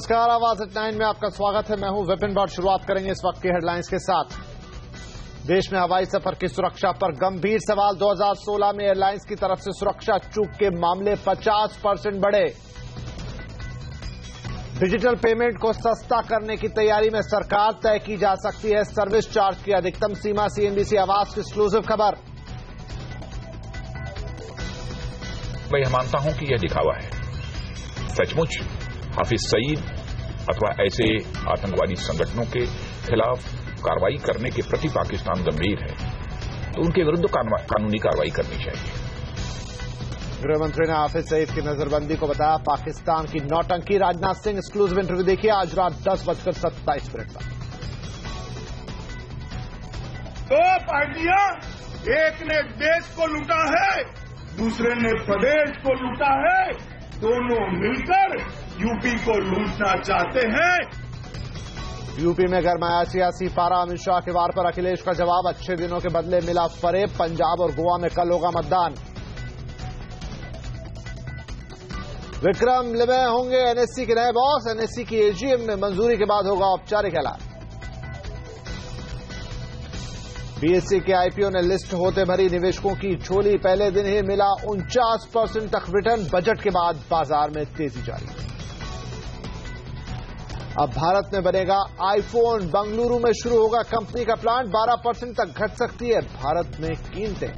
नमस्कार, आवाज एट 9 में आपका स्वागत है। मैं हूं विपिन भट्ट। शुरुआत करेंगे इस वक्त की हेडलाइंस के साथ। देश में हवाई सफर की सुरक्षा पर गंभीर सवाल। 2016 में एयरलाइंस की तरफ से सुरक्षा चूक के मामले 50% बढ़े। डिजिटल पेमेंट को सस्ता करने की तैयारी में सरकार, तय की जा सकती है सर्विस चार्ज की अधिकतम सीमा। सीएनबीसी आवाज की एक्सक्लूसिव खबर। मैं मानता हूं कि यह दिखावा है। सचमुच हाफिज सईद अथवा ऐसे आतंकवादी संगठनों के खिलाफ कार्रवाई करने के प्रति पाकिस्तान गंभीर है, तो उनके विरुद्ध कानूनी कार्रवाई करनी चाहिए। गृहमंत्री ने हाफिज सईद की नजरबंदी को बताया पाकिस्तान की नौटंकी। राजनाथ सिंह एक्सक्लूसिव इंटरव्यू देखिए आज रात 10:27 पर। दो पार्टियां, एक ने देश को लूटा है, दूसरे ने प्रदेश को लूटा है। दोनों मिलकर यूपी को लूटना चाहते हैं। यूपी में गरमाया सियासी पारा। अमित शाह के वार पर अखिलेश का जवाब। अच्छे दिनों के बदले मिला फरेब। पंजाब और गोवा में कल होगा मतदान। विक्रम लिमय होंगे एनएससी के नए बॉस। एनएससी की एजीएम में मंजूरी के बाद होगा औपचारिक ऐलान। बीएससी के आईपीओ ने लिस्ट होते भरी निवेशकों की झोली। पहले दिन ही मिला 49% तक रिटर्न। बजट के बाद बाजार में तेजी जारी। अब भारत में बनेगा आईफोन। बंगलुरु में शुरू होगा कंपनी का प्लांट। 12% तक घट सकती है भारत में कीमतें।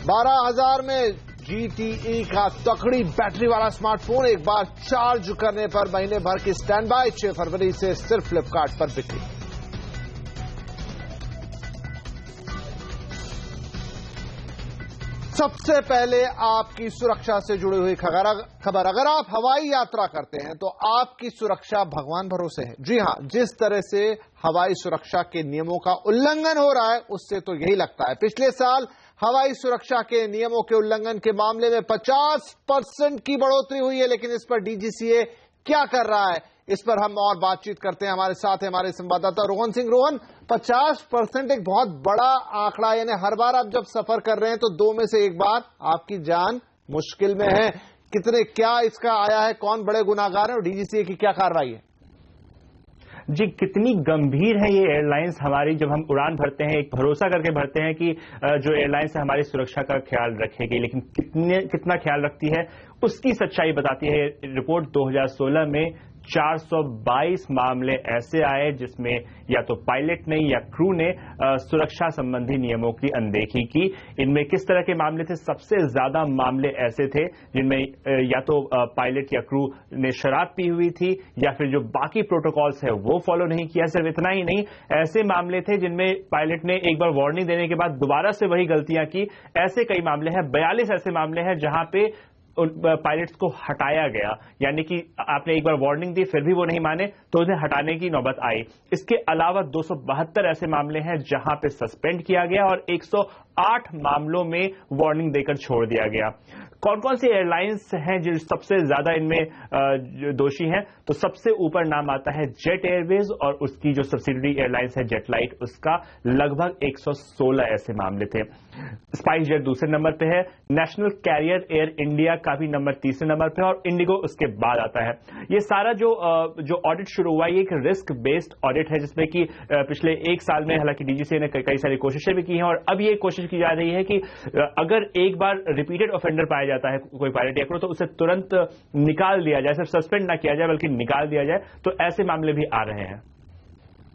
12,000 में जीटीई का तकड़ी बैटरी वाला स्मार्टफोन। एक बार चार्ज करने पर महीने भर की स्टैंड बाय। 6 फरवरी से सिर्फ फ्लिपकार्ट पर बिक्री। सबसे पहले आपकी सुरक्षा से जुड़ी हुई खबर। अगर आप हवाई यात्रा करते हैं तो आपकी सुरक्षा भगवान भरोसे है। जी हां, जिस तरह से हवाई सुरक्षा के नियमों का उल्लंघन हो रहा है उससे तो यही लगता है। पिछले साल हवाई सुरक्षा के नियमों के उल्लंघन के मामले में 50% की बढ़ोतरी हुई है। लेकिन इस पर डीजीसीए क्या कर रहा है, इस पर हम और बातचीत करते हैं। हमारे साथ है हमारे संवाददाता रोहन सिंह। रोहन, 50% एक बहुत बड़ा आंकड़ा, यानी हर बार आप जब सफर कर रहे हैं तो 2 में से 1 बार आपकी जान मुश्किल में है। क्या इसका आया है, कौन बड़े गुनाहगार हैं और डीजीसीए की क्या कार्रवाई है? जी, कितनी गंभीर है ये एयरलाइंस हमारी। जब हम उड़ान भरते हैं, एक भरोसा करके भरते हैं कि जो एयरलाइंस है हमारी सुरक्षा का ख्याल रखेगी, लेकिन कितना ख्याल रखती है उसकी सच्चाई बताती है रिपोर्ट। 2016 में 422 मामले ऐसे आए जिसमें या तो पायलट ने या क्रू ने सुरक्षा संबंधी नियमों की अनदेखी की। इनमें किस तरह के मामले थे? सबसे ज्यादा मामले ऐसे थे जिनमें या तो पायलट या क्रू ने शराब पी हुई थी या फिर जो बाकी प्रोटोकॉल्स है वो फॉलो नहीं किया। सिर्फ इतना ही नहीं, ऐसे मामले थे जिनमें पायलट ने एक बार वार्निंग देने के बाद दोबारा से वही गलतियां की। ऐसे कई मामले हैं। 42 ऐसे मामले हैं जहां पे पायलट्स को हटाया गया, यानी कि आपने एक बार वार्निंग दी फिर भी वो नहीं माने तो उन्हें हटाने की नौबत आई। इसके अलावा 272 ऐसे मामले हैं जहां पे सस्पेंड किया गया और 108 मामलों में वार्निंग देकर छोड़ दिया गया। कौन कौन सी एयरलाइंस हैं जो सबसे ज्यादा इनमें दोषी हैं? तो सबसे ऊपर नाम आता है जेट एयरवेज और उसकी जो सब्सिडियरी एयरलाइंस है जेटलाइट, उसका लगभग 116 ऐसे मामले थे। स्पाइस जेट दूसरे नंबर पे है। नेशनल कैरियर एयर इंडिया का भी नंबर तीसरे नंबर पे और इंडिगो उसके बाद आता है। ये सारा जो ऑडिट शुरू हुआ ये एक रिस्क बेस्ड ऑडिट है जिसमें कि पिछले 1 साल में हालांकि डीजीसीए ने कई सारी कोशिशें भी की हैं और अब ये कोशिश की जा रही है कि अगर एक बार रिपीटेड ऑफेंडर पाया जाता है कोई पायलट या क्रू तो उसे तुरंत निकाल दिया जाए। सिर्फ सस्पेंड ना किया जाए बल्कि निकाल दिया जाए। तो ऐसे मामले भी आ रहे हैं।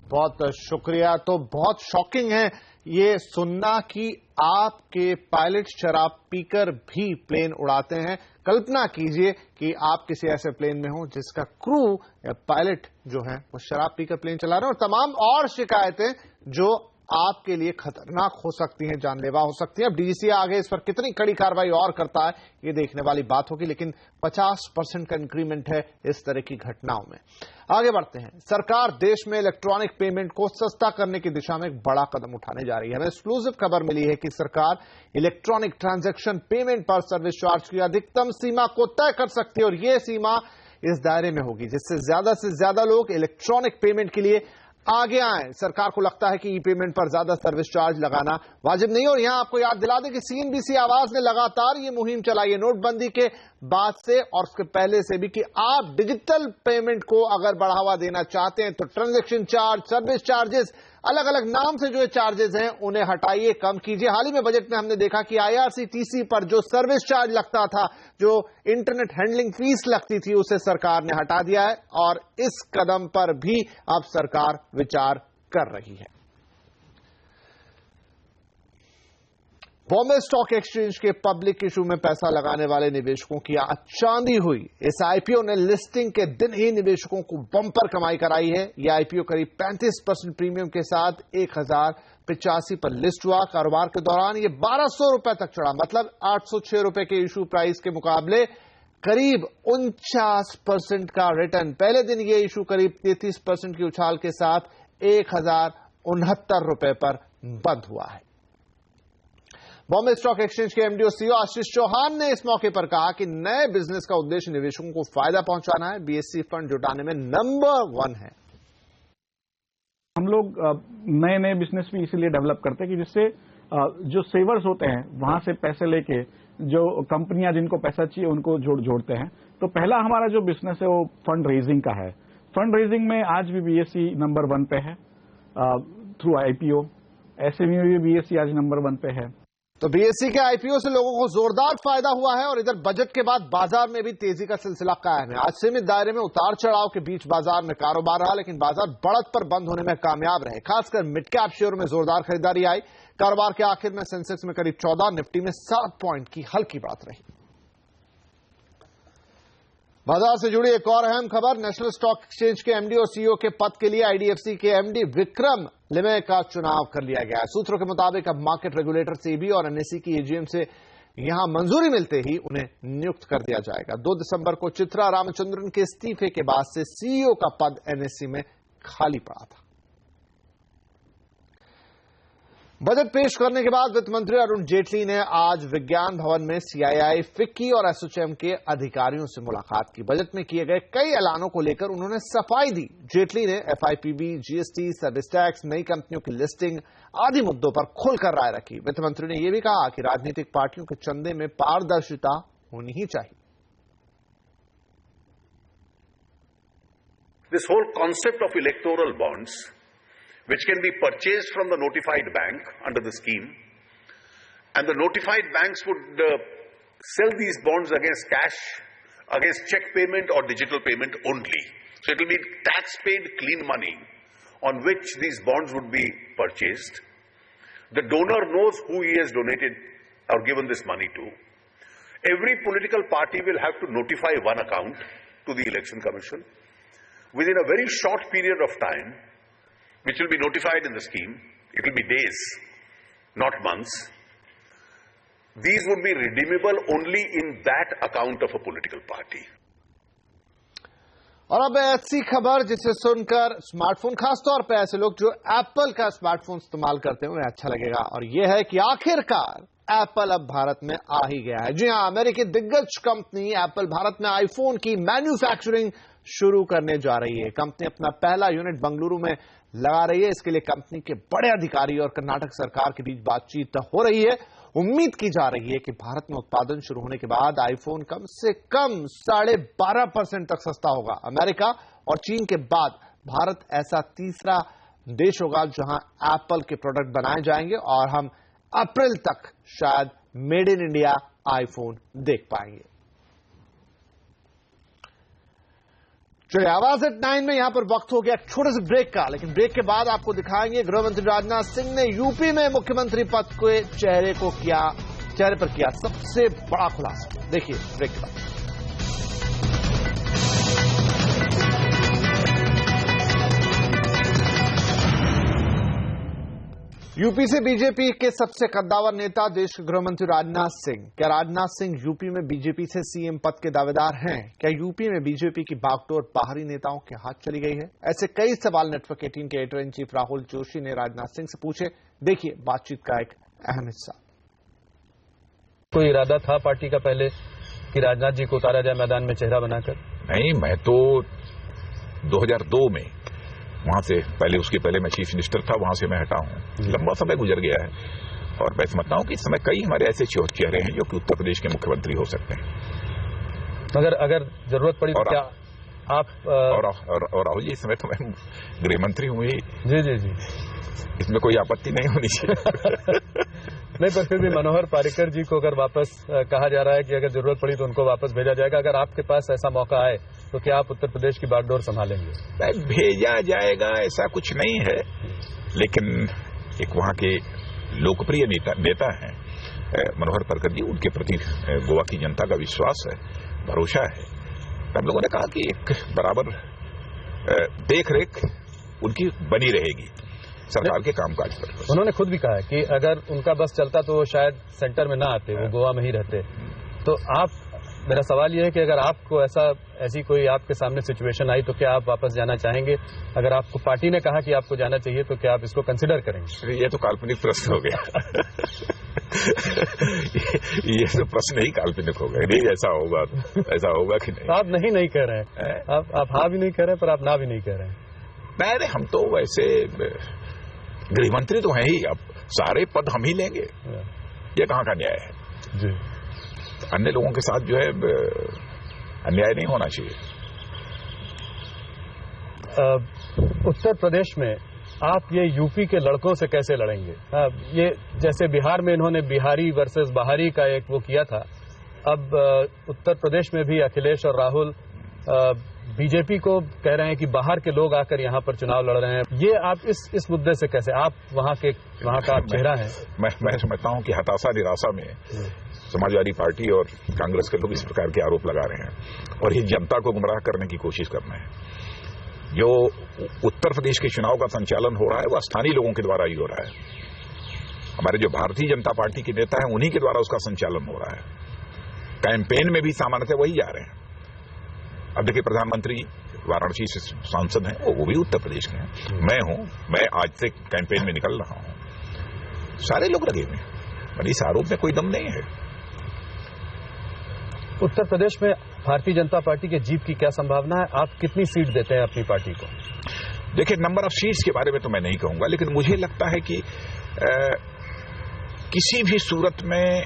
बहुत शुक्रिया। तो बहुत शॉकिंग है ये सुनना कि आपके पायलट शराब पीकर भी प्लेन उड़ाते हैं। कल्पना कीजिए कि आप किसी ऐसे प्लेन में हो जिसका क्रू या पायलट जो है वो शराब पीकर प्लेन चला रहे हैं और तमाम और शिकायतें जो आपके लिए खतरनाक हो सकती हैं, जानलेवा हो सकती हैं। अब डीजीसीए आगे इस पर कितनी कड़ी कार्रवाई और करता है ये देखने वाली बात होगी, लेकिन 50% का इंक्रीमेंट है इस तरह की घटनाओं में। आगे बढ़ते हैं। सरकार देश में इलेक्ट्रॉनिक पेमेंट को सस्ता करने की दिशा में एक बड़ा कदम उठाने जा रही है। हमें एक्सक्लूसिव खबर मिली है कि सरकार इलेक्ट्रॉनिक ट्रांजैक्शन पेमेंट पर सर्विस चार्ज की अधिकतम सीमा को तय कर सकती है और यह सीमा इस दायरे में होगी जिससे ज्यादा से ज्यादा लोग इलेक्ट्रॉनिक पेमेंट के लिए आगे आए। सरकार को लगता है कि ई पेमेंट पर ज्यादा सर्विस चार्ज लगाना वाजिब नहीं। और यहां आपको याद दिला दें कि सीएनबीसी आवाज ने लगातार ये मुहिम चलाई है नोटबंदी के बाद से और उसके पहले से भी कि आप डिजिटल पेमेंट को अगर बढ़ावा देना चाहते हैं तो ट्रांजैक्शन चार्ज, सर्विस चार्जेस, अलग अलग नाम से जो चार्जेस हैं उन्हें हटाइए, कम कीजिए। हाल ही में बजट में हमने देखा कि आईआरसीटीसी पर जो सर्विस चार्ज लगता था, जो इंटरनेट हैंडलिंग फीस लगती थी, उसे सरकार ने हटा दिया है और इस कदम पर भी अब सरकार विचार कर रही है। बॉम्बे स्टॉक एक्सचेंज के पब्लिक इशू में पैसा लगाने वाले निवेशकों की आज चांदी हुई। इस आईपीओ ने लिस्टिंग के दिन ही निवेशकों को बम्पर कमाई कराई है। यह आईपीओ करीब 35% प्रीमियम के साथ 1085 पर लिस्ट हुआ। कारोबार के दौरान यह 1200 रुपए तक चढ़ा, मतलब 806 रुपए के इशू प्राइस के मुकाबले करीब 49% का रिटर्न। पहले दिन यह इशू करीब 33% की उछाल के साथ 1069 रुपए पर बंद हुआ है। बॉम्बे स्टॉक एक्सचेंज के एमडी और सीईओ आशीष चौहान ने इस मौके पर कहा कि नए बिजनेस का उद्देश्य निवेशकों को फायदा पहुंचाना है। बीएसई फंड जुटाने में नंबर 1 है। हम लोग नए बिजनेस भी इसीलिए डेवलप करते हैं कि जिससे जो सेवर्स होते हैं वहां से पैसे लेके जो कंपनियां जिनको पैसा चाहिए उनको जोड़ते हैं। तो पहला हमारा जो बिजनेस है वो फंड रेजिंग का है। फंड रेजिंग में आज भी बीएसई नंबर 1 पे है थ्रू आईपीओ। ऐसे में भी बीएसई आज नंबर 1 पे है। तो बीएसई के आईपीओ से लोगों को जोरदार फायदा हुआ है और इधर बजट के बाद बाजार में भी तेजी का सिलसिला कायम है। आज सीमित दायरे में उतार चढ़ाव के बीच बाजार में कारोबार रहा, लेकिन बाजार बढ़त पर बंद होने में कामयाब रहे। खासकर मिड कैप शेयरों में जोरदार खरीदारी आई। कारोबार के आखिर में सेंसेक्स में करीब 14, निफ्टी में 7 पॉइंट की हल्की बढ़त रही। बाजार से जुड़ी एक और अहम खबर, नेशनल स्टॉक एक्सचेंज के एमडी और सीईओ के पद के लिए आईडीएफसी के एमडी विक्रम लिमये का चुनाव कर लिया गया है। सूत्रों के मुताबिक अब मार्केट रेगुलेटर सेबी और एनएसई की एजीएम से यहां मंजूरी मिलते ही उन्हें नियुक्त कर दिया जाएगा। 2 दिसंबर को चित्रा रामचंद्रन के इस्तीफे के बाद से सीईओ का पद एनएसई में खाली पड़ा था। बजट पेश करने के बाद वित्त मंत्री अरुण जेटली ने आज विज्ञान भवन में सीआईआई, फिक्की और एसोचैम के अधिकारियों से मुलाकात की। बजट में किए गए कई ऐलानों को लेकर उन्होंने सफाई दी। जेटली ने एफआईपीबी, जीएसटी, सर्विस टैक्स, नई कंपनियों की लिस्टिंग आदि मुद्दों पर खुलकर राय रखी। वित्त मंत्री ने यह भी कहा कि राजनीतिक पार्टियों के चंदे में पारदर्शिता होनी ही चाहिए। This whole concept of electoral bonds, which can be purchased from the notified bank under the scheme, and the notified banks would sell these bonds against cash, against check payment or digital payment only. So it will be tax-paid clean money on which these bonds would be purchased. The donor knows who he has donated or given this money to. Every political party will have to notify one account to the Election Commission within a very short period of time, which will be notified in the scheme. It will be days, not months. These would be redeemable only in that account of a political party. और अब ऐसी खबर जिसे सुनकर smartphone, खासतौर पर ऐसे लोग जो एप्पल का स्मार्टफोन इस्तेमाल करते हैं उन्हें अच्छा लगेगा, और यह है कि आखिरकार एप्पल अब भारत में आ ही गया है। जी हां, अमेरिकी दिग्गज कंपनी एप्पल भारत में आईफोन की मैन्युफैक्चरिंग शुरू करने जा रही है। कंपनी अपना पहला यूनिट बंगलुरु में लगा रही है। इसके लिए कंपनी के बड़े अधिकारी और कर्नाटक सरकार के बीच बातचीत हो रही है। उम्मीद की जा रही है कि भारत में उत्पादन शुरू होने के बाद आईफोन कम से कम 12.5% तक सस्ता होगा। अमेरिका और चीन के बाद भारत ऐसा तीसरा देश होगा जहां एप्पल के प्रोडक्ट बनाए जाएंगे और हम अप्रैल तक शायद मेड इन इंडिया आईफोन देख पाएंगे। चलिए, आवाज एट 9 में यहां पर वक्त हो गया छोटे से ब्रेक का, लेकिन ब्रेक के बाद आपको दिखाएंगे गृहमंत्री राजनाथ सिंह ने यूपी में मुख्यमंत्री पद के चेहरे पर किया सबसे बड़ा खुलासा। देखिए ब्रेक के बाद। यूपी से बीजेपी के सबसे कद्दावर नेता देश के गृहमंत्री राजनाथ सिंह। क्या राजनाथ सिंह यूपी में बीजेपी से सीएम पद के दावेदार हैं? क्या यूपी में बीजेपी की बागडोर बाहरी नेताओं के हाथ चली गई है? ऐसे कई सवाल नेटवर्क 18 के editor in chief Rahul Joshi ने राजनाथ सिंह से पूछे। देखिए बातचीत का एक अहम हिस्सा। कोई इरादा था पार्टी का पहले कि राजनाथ जी को उतारा जाए मैदान में चेहरा बनाकर? नहीं, मैं तो 2002 में वहां से पहले, उसके पहले मैं चीफ मिनिस्टर था, वहां से मैं हटा हूं। लंबा समय गुजर गया है और मैं समझता हूं कि इस समय कई हमारे ऐसे चेहरे हैं जो कि उत्तर प्रदेश के मुख्यमंत्री हो सकते हैं। अगर जरूरत पड़ी तो क्या आप और राहुल जी, इस समय तो मैं गृह मंत्री हूं ही। जी, इसमें कोई आपत्ति नहीं होनी चाहिए। नहीं, पर फिर भी मनोहर पर्रिकर जी को अगर वापस कहा जा रहा है कि अगर जरूरत पड़ी तो उनको वापस भेजा जाएगा, अगर आपके पास ऐसा मौका आए तो क्या आप उत्तर प्रदेश की बागडोर संभालेंगे? भेजा जाएगा ऐसा कुछ नहीं है, लेकिन एक वहां के लोकप्रिय नेता हैं मनोहर पर्रिकर जी, उनके प्रति गोवा की जनता का विश्वास है, भरोसा है। हम लोगों ने कहा कि एक बराबर देख रेख उनकी बनी रहेगी सरकार के कामकाज पर। उन्होंने खुद भी कहा है कि अगर उनका बस चलता तो वो शायद सेंटर में ना आते, वो गोवा में ही रहते। तो मेरा सवाल ये है कि अगर आपको ऐसी कोई आपके सामने सिचुएशन आई तो क्या आप वापस जाना चाहेंगे? अगर आपको पार्टी ने कहा कि आपको जाना चाहिए तो क्या आप इसको कंसिडर करेंगे? ये तो काल्पनिक प्रश्न हो गया। ये तो प्रश्न ही काल्पनिक हो गया। नहीं, ऐसा होगा कि नहीं? आप नहीं कह रहे हैं, आप हाँ भी नहीं कह रहे हैं, पर आप ना भी नहीं कह रहे हैं। नहीं, हम तो वैसे गृहमंत्री तो हैं ही, अब सारे पद हम ही लेंगे, ये कहाँ का न्याय है जी? अन्य लोगों के साथ जो है अन्याय नहीं होना चाहिए। उत्तर प्रदेश में आप ये यूपी के लड़कों से कैसे लड़ेंगे? ये जैसे बिहार में इन्होंने बिहारी वर्सेस बाहरी का एक वो किया था, अब उत्तर प्रदेश में भी अखिलेश और राहुल बीजेपी को कह रहे हैं कि बाहर के लोग आकर यहाँ पर चुनाव लड़ रहे हैं। ये आप इस मुद्दे से कैसे, आप वहाँ का चेहरा है? मैं समझता हूँ कि हताशा निराशा में समाजवादी पार्टी और कांग्रेस के लोग इस प्रकार के आरोप लगा रहे हैं और ये जनता को गुमराह करने की कोशिश कर रहे हैं। जो उत्तर प्रदेश के चुनाव का संचालन हो रहा है वह स्थानीय लोगों के द्वारा ही हो रहा है। हमारे जो भारतीय जनता पार्टी के नेता हैं उन्हीं के द्वारा उसका संचालन हो रहा है। कैंपेन में भी सामान्यतः वही जा रहे हैं। अब देखिए, प्रधानमंत्री वाराणसी से सांसद हैं, वो भी उत्तर प्रदेश के हैं। मैं आज से कैंपेन में निकल रहा हूं, सारे लोग लगे हुए हैं। इस आरोप में कोई दम नहीं है। उत्तर प्रदेश में भारतीय जनता पार्टी के जीत की क्या संभावना है? आप कितनी सीट देते हैं अपनी पार्टी को? देखिए, नंबर ऑफ सीट्स के बारे में तो मैं नहीं कहूंगा, लेकिन मुझे लगता है कि किसी भी सूरत में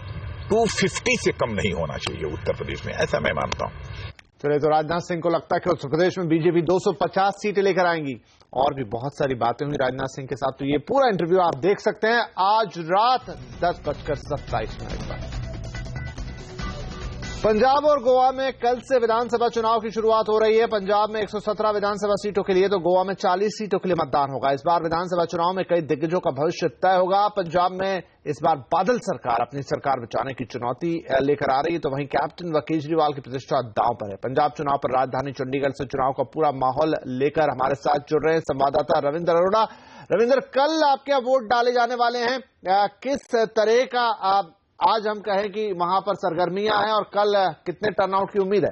250 से कम नहीं होना चाहिए उत्तर प्रदेश में, ऐसा मैं मानता हूं। चलिए, तो राजनाथ सिंह को लगता है कि उत्तर प्रदेश में बीजेपी 250 सीटें लेकर आएंगी। और भी बहुत सारी बातें हुई राजनाथ सिंह के साथ, तो ये पूरा इंटरव्यू आप देख सकते हैं आज रात 10:27 पर। पंजाब और गोवा में कल से विधानसभा चुनाव की शुरुआत हो रही है। पंजाब में 117 विधानसभा सीटों के लिए तो गोवा में 40 सीटों के लिए मतदान होगा। इस बार विधानसभा चुनाव में कई दिग्गजों का भविष्य तय होगा। पंजाब में इस बार बादल सरकार अपनी सरकार बचाने की चुनौती लेकर आ रही है, तो वहीं कैप्टन व केजरीवाल की प्रतिष्ठा दांव पर है। पंजाब चुनाव पर राजधानी चंडीगढ़ से चुनाव का पूरा माहौल लेकर हमारे साथ जुड़ रहे हैं संवाददाता रविंद्र अरोड़ा। रविंद्र, कल आपके यहाँ वोट डाले जाने वाले हैं, किस तरह का आज हम कहें कि वहां पर सरगर्मियां हैं और कल कितने टर्नआउट की उम्मीद है?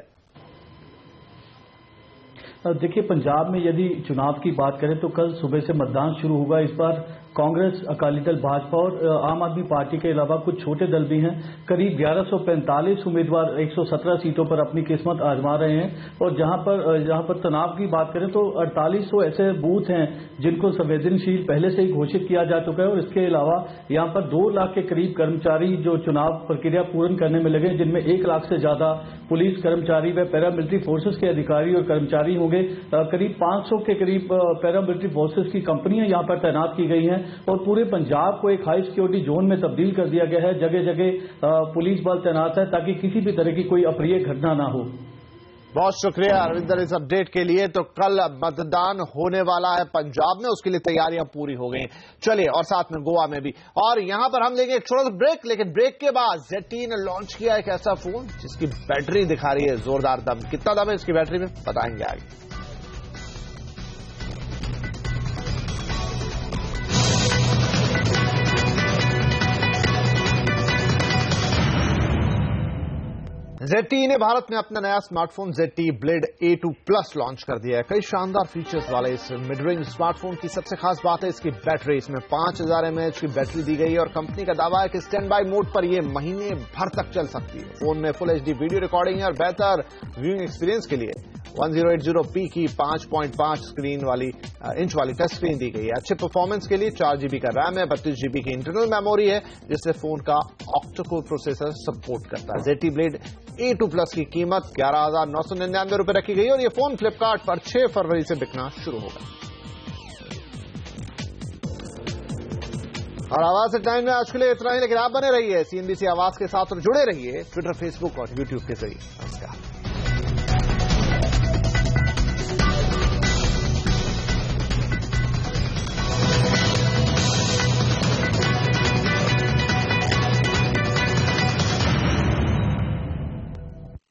देखिए, पंजाब में यदि चुनाव की बात करें तो कल सुबह से मतदान शुरू होगा। इस बार कांग्रेस, अकाली दल, भाजपा और आम आदमी पार्टी के अलावा कुछ छोटे दल भी हैं। करीब 1145 उम्मीदवार 117 सीटों पर अपनी किस्मत आजमा रहे हैं। और जहां पर तनाव की बात करें तो 4800 ऐसे बूथ हैं जिनको संवेदनशील पहले से ही घोषित किया जा चुका है। और इसके अलावा यहां पर 2 लाख के करीब कर्मचारी जो चुनाव प्रक्रिया पूर्ण करने में लगे, जिनमें 1 लाख से ज्यादा पुलिस कर्मचारी व पैरामिलिट्री फोर्सेज के अधिकारी और कर्मचारी होंगे। करीब 500 के करीब पैरामिलिट्री फोर्सेज की कंपनियां यहां पर तैनात की गई हैं और पूरे पंजाब को एक हाई सिक्योरिटी जोन में तब्दील कर दिया गया है। जगह जगह पुलिस बल तैनात है ताकि किसी भी तरह की कोई अप्रिय घटना ना हो। बहुत शुक्रिया रविंद्र इस अपडेट के लिए। तो कल मतदान होने वाला है पंजाब में, उसके लिए तैयारियां पूरी हो गई। चलिए, और साथ में गोवा में भी। और यहां पर हम लेंगे एक छोटा सा ब्रेक, लेकिन ब्रेक के बाद ZTE ने लॉन्च किया एक ऐसा फोन जिसकी बैटरी दिखा रही है जोरदार दम। कितना दम है इसकी बैटरी में, बताएंगे आगे। ZTE ने भारत में अपना नया smartphone ZTE Blade A2 Plus launch कर दिया है। कई शानदार फीचर्स वाले इस मिड रेंज स्मार्टफोन की सबसे खास बात है इसकी बैटरी। इसमें 5000 mAh की बैटरी दी गई है और कंपनी का दावा है कि स्टैंड बाय मोड पर यह महीने भर तक चल सकती है। फोन में फुल HD वीडियो रिकॉर्डिंग है और बेहतर व्यूइंग एक्सपीरियंस के लिए 1080p की 5.5 इंच वाली टच स्क्रीन दी गई है। अच्छे परफॉर्मेंस के लिए 4GB का रैम है, 32GB की इंटरनल मेमोरी है, जिससे फोन का ऑक्टा-कोर प्रोसेसर सपोर्ट करता है। ZT Blade A2 Plus की कीमत 11,999 रुपए रखी गई और यह फोन फ्लिपकार्ट पर 6 फरवरी से बिकना शुरू होगा। और आवाज टाइम में आज के लिए इतना ही, लेकिन आप बने रहिए CNBC आवाज के साथ और जुड़े रहिए ट्विटर, फेसबुक और यूट्यूब के जरिए। नमस्कार।